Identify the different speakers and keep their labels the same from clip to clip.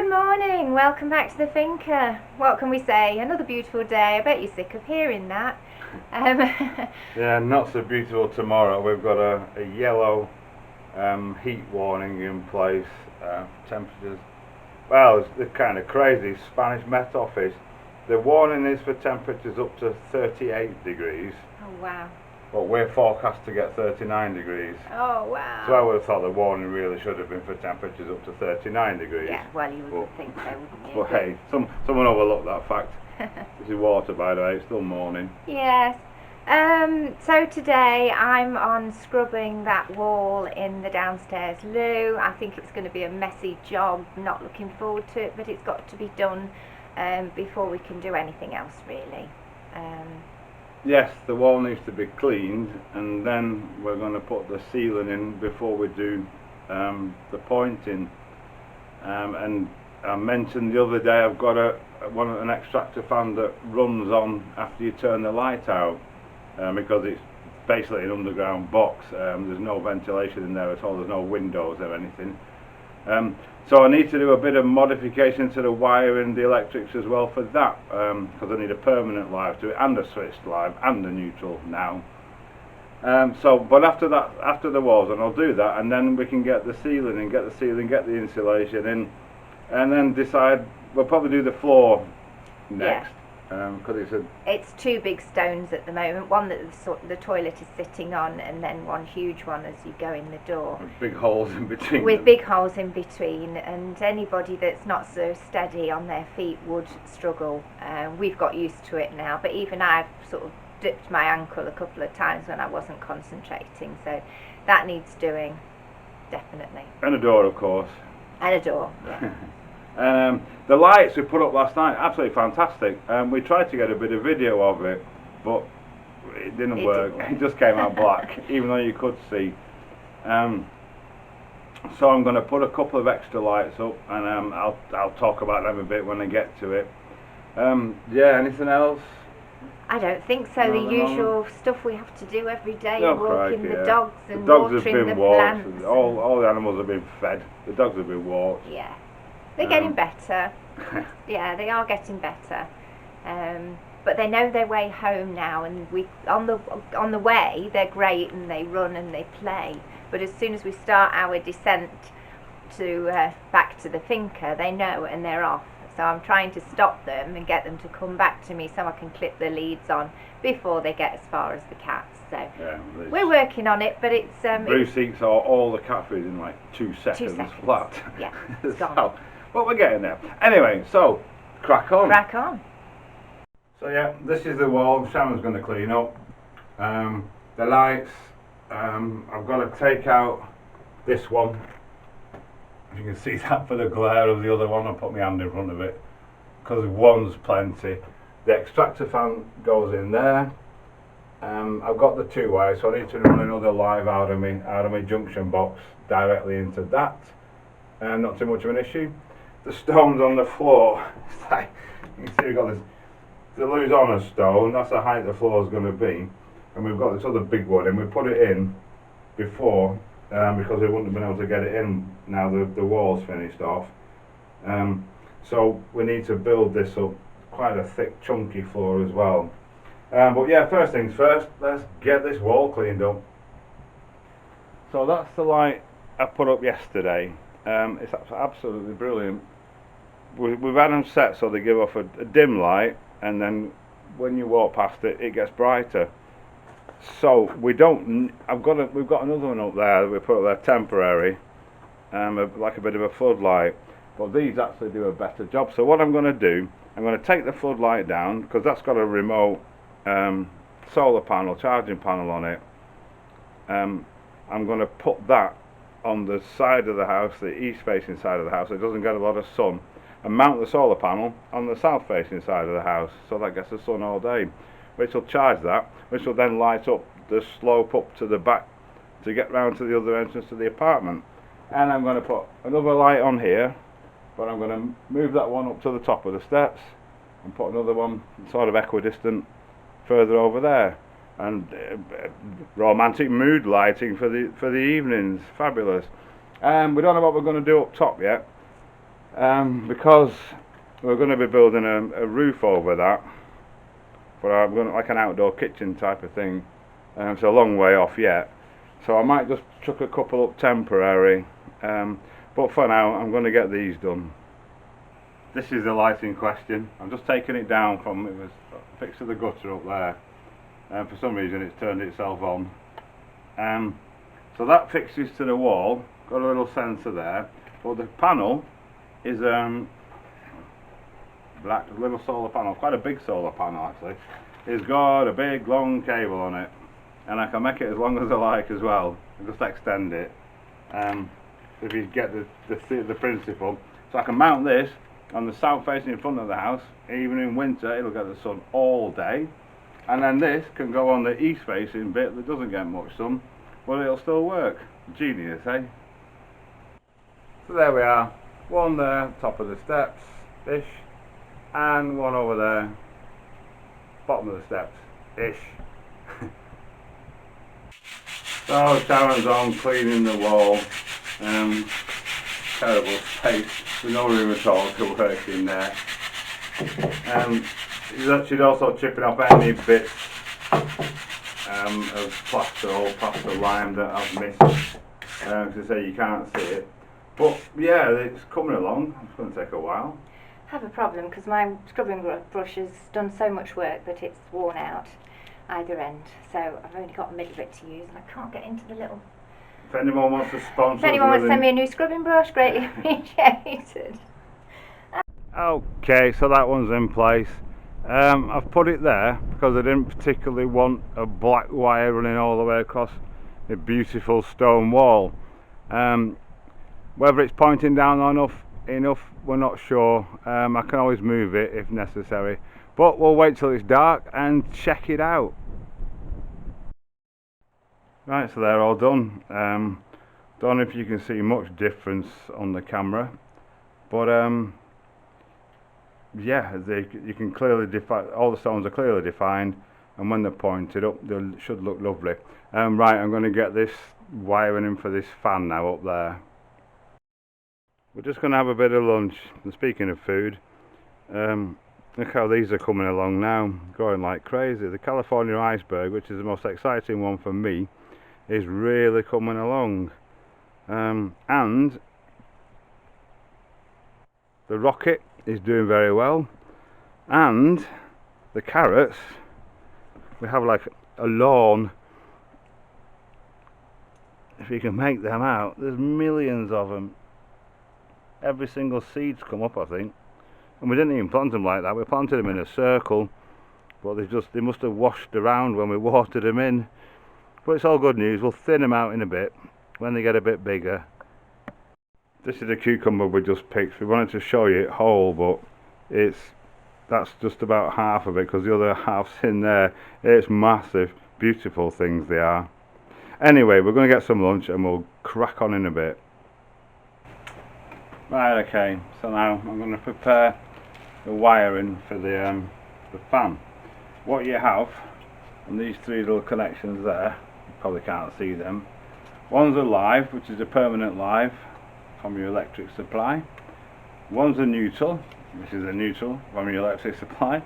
Speaker 1: Good morning, welcome back to the Finca. What can we say? Another beautiful day. I bet you're sick of hearing that. Um,
Speaker 2: Yeah, not so beautiful tomorrow. We've got a yellow heat warning in place. Temperatures, well, it's kind of crazy. Spanish Met Office, the warning is for temperatures up to 38 degrees,
Speaker 1: oh wow.
Speaker 2: but we're forecast to get 39 degrees.
Speaker 1: Oh
Speaker 2: So I
Speaker 1: wow.
Speaker 2: would have thought the warning really should have been for temperatures up to 39 degrees.
Speaker 1: Yeah, well you would think so, wouldn't you?
Speaker 2: But hey, someone overlooked that fact. This is water, by the way. It's still morning.
Speaker 1: Yes. So today I'm on scrubbing that wall in the downstairs loo. I think it's going to be a messy job, not looking forward to it, but it's got to be done before we can do anything else really.
Speaker 2: Yes, the wall needs to be cleaned, and then we're going to put the ceiling in before we do the pointing. And I mentioned the other day I've got an extractor fan that runs on after you turn the light out, because it's basically an underground box. There's no ventilation in there at all. There's no windows or anything. So I need to do a bit of modification to the wiring, the electrics as well for that, because I need a permanent live to it and a switched live and a neutral now. But after that, after the walls, and I'll do that, and then we can get the ceiling and get the insulation in, and then decide. We'll probably do the floor next, because
Speaker 1: it's two big stones at the moment. One that the toilet is sitting on, and then one huge one as you go in the door.
Speaker 2: with big holes in between.
Speaker 1: With big holes in between, and anybody that's not so steady on their feet would struggle. We've got used to it now, but even I've sort of dipped my ankle a couple of times when I wasn't concentrating, so that needs doing, definitely.
Speaker 2: And a door, of course.
Speaker 1: And a door, yeah.
Speaker 2: The lights we put up last night, absolutely fantastic. We tried to get a bit of video of it, but it didn't work. It just came out black, even though you could see. So I'm going to put a couple of extra lights up, and I'll talk about them a bit when I get to it. Yeah, anything else?
Speaker 1: I don't think so. The usual stuff we have to do every day, walking the dogs and watering the plants.
Speaker 2: All the animals have been fed. The dogs have been walked.
Speaker 1: Yeah, they're getting better. Yeah, they are getting better. But they know their way home now, and we on the way they're great and they run and they play. But as soon as we start our descent to back to the Finca, they know and they're off. So I'm trying to stop them and get them to come back to me so I can clip the leads on before they get as far as the cats. So yeah, we're working on it, but it's
Speaker 2: Bruce eats all the cat food in like 2 seconds, flat.
Speaker 1: Yeah, it's gone.
Speaker 2: So, but we're getting there. Anyway, so crack on.
Speaker 1: Crack on.
Speaker 2: So yeah, this is the wall Shannon's going to clean up. The lights, I've got to take out this one. You can see that for the glare of the other one. I'll put my hand in front of it because one's plenty. The extractor fan goes in there. I've got the 2 wires, so I need to run another live out of my junction box directly into that. Not too much of an issue. The stones on the floor, you can see we've got this, the Luzona stone. That's the height the floor is going to be, and we've got this other big one, and we put it in before. Because we wouldn't have been able to get it in now the wall's finished off. So we need to build this up, quite a thick chunky floor as well. But yeah, first things first, let's get this wall cleaned up. So that's the light I put up yesterday. It's absolutely brilliant. We've had them set so they give off a dim light, and then when you walk past it, it gets brighter. So we've got another one up there that we put up there temporary, like a bit of a floodlight, but these actually do a better job. So what I'm going to do, I'm going to take the floodlight down, because that's got a remote solar panel, charging panel on it. I'm going to put that on the side of the house, the east facing side of the house, so it doesn't get a lot of sun, and mount the solar panel on the south facing side of the house, so that gets the sun all day, which will charge that, which will then light up the slope up to the back to get round to the other entrance to the apartment. And I'm going to put another light on here, but I'm going to move that one up to the top of the steps and put another one sort of equidistant further over there. And romantic mood lighting for the evenings, fabulous. We don't know what we're going to do up top yet. because we're going to be building a roof over that, but I'm going to, like an outdoor kitchen type of thing. It's a long way off yet, so I might just chuck a couple up temporary, but for now I'm going to get these done. This is the lighting question. I'm just taking it down from, it was fixed to the gutter up there, and for some reason it's turned itself on. So that fixes to the wall, got a little sensor there, but the panel is black, a little solar panel, quite a big solar panel actually. It's got a big long cable on it, and I can make it as long as I like as well, and just extend it. If you get the principle, so I can mount this on the south facing in front of the house. Even in winter it'll get the sun all day, and then this can go on the east facing bit that doesn't get much sun, but it'll still work. Genius, eh? So there we are, one there top of the steps ish, and one over there bottom of the steps ish. So Sharon's on cleaning the wall. Terrible space, there's no room at all to work in there. She's also chipping off any bits of plaster or plaster lime that I've missed, to say you can't see it. But yeah, it's coming along. It's going to take a while.
Speaker 1: I have a problem because my scrubbing brush has done so much work that it's worn out either end, so I've only got a middle bit to use and I can't get into the little.
Speaker 2: If anyone wants to sponsor,
Speaker 1: if anyone wants to send me a new scrubbing brush, greatly appreciated.
Speaker 2: Okay, so that one's in place. I've put it there because I didn't particularly want a black wire running all the way across a beautiful stone wall. Whether it's pointing down enough, we're not sure. I can always move it if necessary, but we'll wait till it's dark and check it out. Right, so they're all done. Don't know if you can see much difference on the camera, but yeah, you can clearly define, all the stones are clearly defined, and when they're pointed up they should look lovely. Right, I'm going to get this wiring in for this fan now up there. We're just going to have a bit of lunch, and speaking of food, look how these are coming along now, going like crazy. The California iceberg, which is the most exciting one for me, is really coming along, and the rocket is doing very well, and the carrots, we have like a lawn, if you can make them out, there's millions of them. Every single seed's come up, I think, and we didn't even plant them like that. We planted them in a circle, but they must have washed around when we watered them in. But it's all good news. We'll thin them out in a bit when they get a bit bigger. This is a cucumber we just picked. We wanted to show you it whole, but that's just about half of it because the other half's in there. It's massive, beautiful things they are. Anyway, we're going to get some lunch and we'll crack on in a bit. Right, okay, so now I'm going to prepare the wiring for the fan. What you have on these three little connections there, you probably can't see them. One's a live, which is a permanent live from your electric supply. One's a neutral, which is a neutral from your electric supply.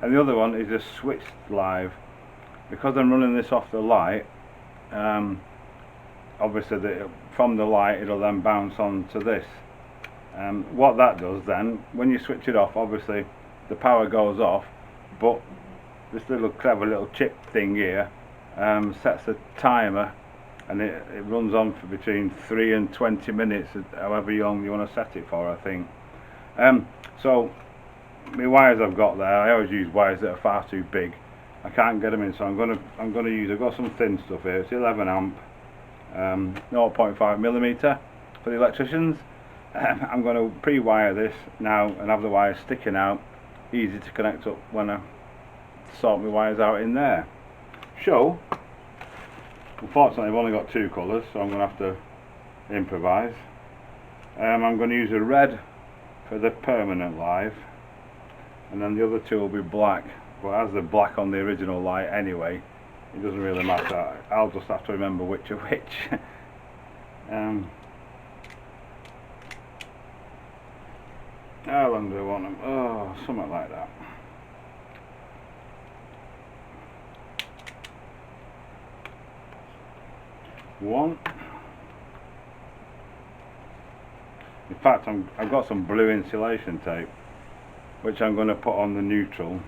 Speaker 2: And the other one is a switched live. Because I'm running this off the light, obviously from the light it'll then bounce onto this. What that does then, when you switch it off, obviously the power goes off, but this little clever little chip thing here sets a timer, and it runs on for between 3 and 20 minutes, however long you want to set it for, I think. So the wires I've got there, I always use wires that are far too big. I can't get them in, so I've got some thin stuff here. It's 11 amp, 0.5 millimeter for the electricians. I'm going to pre-wire this now and have the wires sticking out, easy to connect up when I sort my wires out in there. So, unfortunately I've only got two colours, so I'm going to have to improvise. I'm going to use a red for the permanent live, and then the other two will be black, but as they're black on the original light anyway, it doesn't really matter. I'll just have to remember which are which. How long do I want them? Oh, something like that. One. In fact, I've got some blue insulation tape, which I'm going to put on the neutral.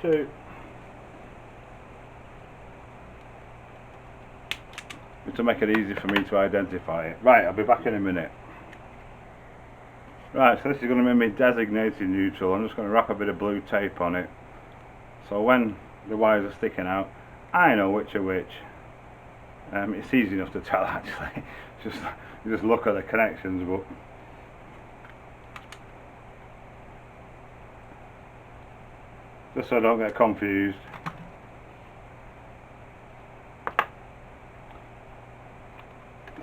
Speaker 2: Two. To make it easy for me to identify it. Right, I'll be back in a minute. Right, so this is going to be my designated neutral. I'm just going to wrap a bit of blue tape on it, so when the wires are sticking out, I know which are which. It's easy enough to tell actually. You just look at the connections, but just so I don't get confused.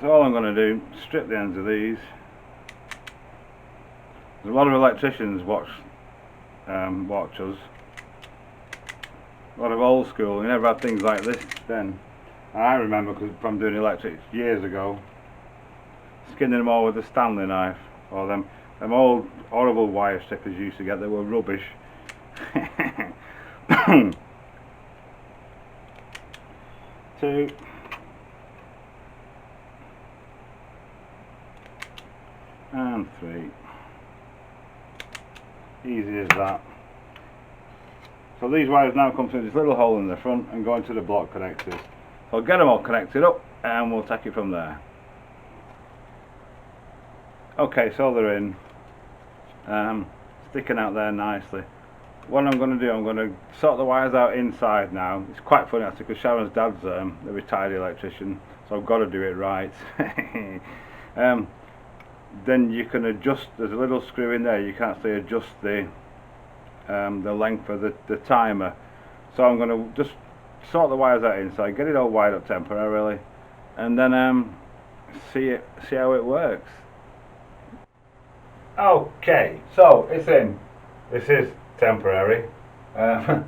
Speaker 2: So all I'm going to do, strip the ends of these. There's a lot of electricians watch us. A lot of old school. You never had things like this then. I remember from doing electrics years ago, skinning them all with a Stanley knife, or them old horrible wire strippers you used to get that were rubbish. Two. And three. Easy as that. So these wires now come through this little hole in the front and go into the block connectors. So I'll get them all connected up and we'll take it from there. Okay, so they're in, sticking out there nicely. What I'm going to do, I'm going to sort the wires out inside now. It's quite funny actually, because Sharon's dad's a retired electrician, so I've got to do it right. Then you can adjust, there's a little screw in there, you can actually adjust the length of the timer. So I'm going to just sort the wires out inside, get it all wired up temporarily, and then see how it works. Okay, so it's in. This is temporary. So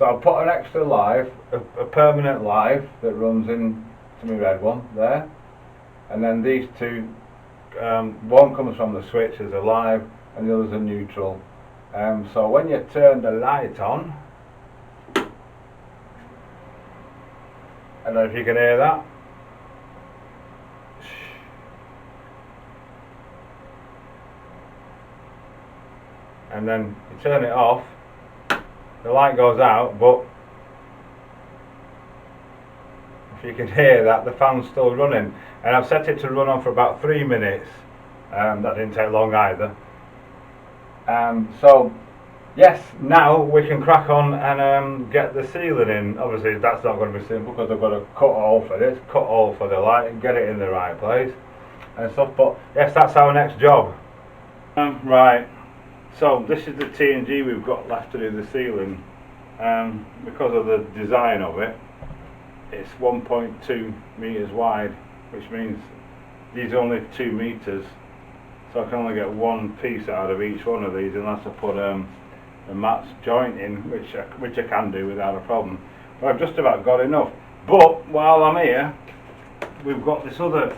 Speaker 2: I'll put an extra live, a permanent live that runs in to my red one there, and then these two, one comes from the switch as a live and the other's a neutral. So when you turn the light on, I don't know if you can hear that. And then you turn it off, the light goes out, but if you can hear that, the fan's still running. And I've set it to run on for about 3 minutes. That didn't take long either. So yes, now we can crack on and get the ceiling in. Obviously that's not going to be simple because I've got to cut all for this, cut all for the light and get it in the right place and stuff, but yes, that's our next job. Right, so this is the T&G we've got left to do the ceiling. Because of the design of it, it's 1.2 meters wide, which means these are only 2 meters, so I can only get one piece out of each one of these unless I put a match joint in, which I can do without a problem. But I've just about got enough. But while I'm here, we've got this other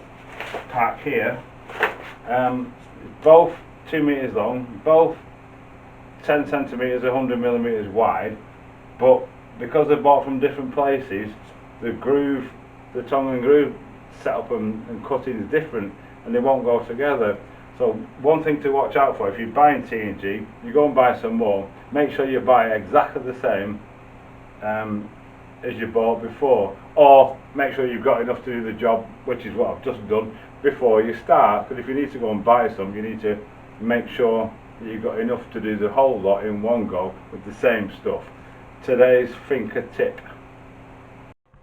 Speaker 2: pack here, both 2 meters long, both 10 centimeters, 100 millimeters wide, but because they're bought from different places, the groove, the tongue and groove setup and cutting is different, and they won't go together. So one thing to watch out for, if you're buying T&G, you go and buy some more, make sure you buy exactly the same as you bought before, or make sure you've got enough to do the job, which is what I've just done, before you start. Because if you need to go and buy some, you need to make sure that you've got enough to do the whole lot in one go with the same stuff. Today's Finca tip.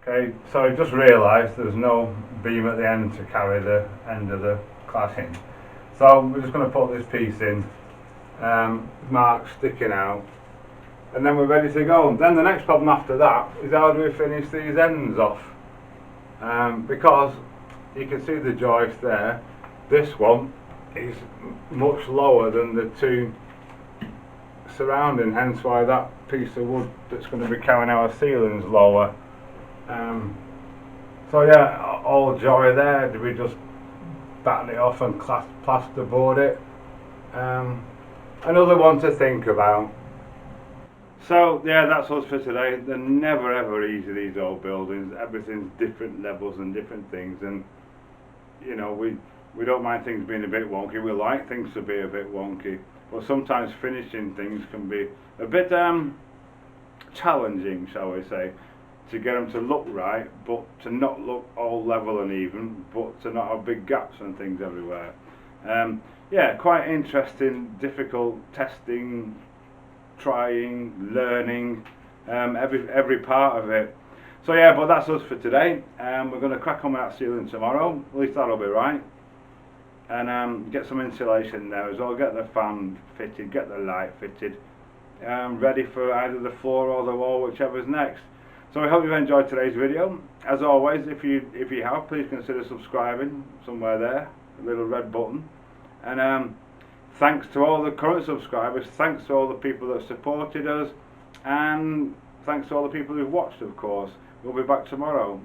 Speaker 2: Okay, so I just realised there's no beam at the end to carry the end of the cladding. So we're just going to put this piece in, mark sticking out, and then we're ready to go. Then the next problem after that is how do we finish these ends off? Because you can see the joist there, this one is much lower than the two surrounding, hence why that piece of wood that's going to be carrying our ceiling is lower. So yeah, all joy there? Do we just batten it off and plasterboard it? Another one to think about. So yeah, that's us for today. They're never ever easy, these old buildings. Everything's different levels and different things, and you know, we don't mind things being a bit wonky. We like things to be a bit wonky, but sometimes finishing things can be a bit challenging, shall we say, to get them to look right, but to not look all level and even, but to not have big gaps and things everywhere. Yeah, quite interesting, difficult testing, trying, learning, every part of it. So yeah, but that's us for today. We're going to crack on with that ceiling tomorrow. At least that'll be right. And get some insulation there as well. Get the fan fitted, get the light fitted, ready for either the floor or the wall, whichever's next. So I hope you've enjoyed today's video. As always, if you have, please consider subscribing somewhere there, a little red button. And thanks to all the current subscribers, thanks to all the people that supported us, and thanks to all the people who've watched, of course. We'll be back tomorrow.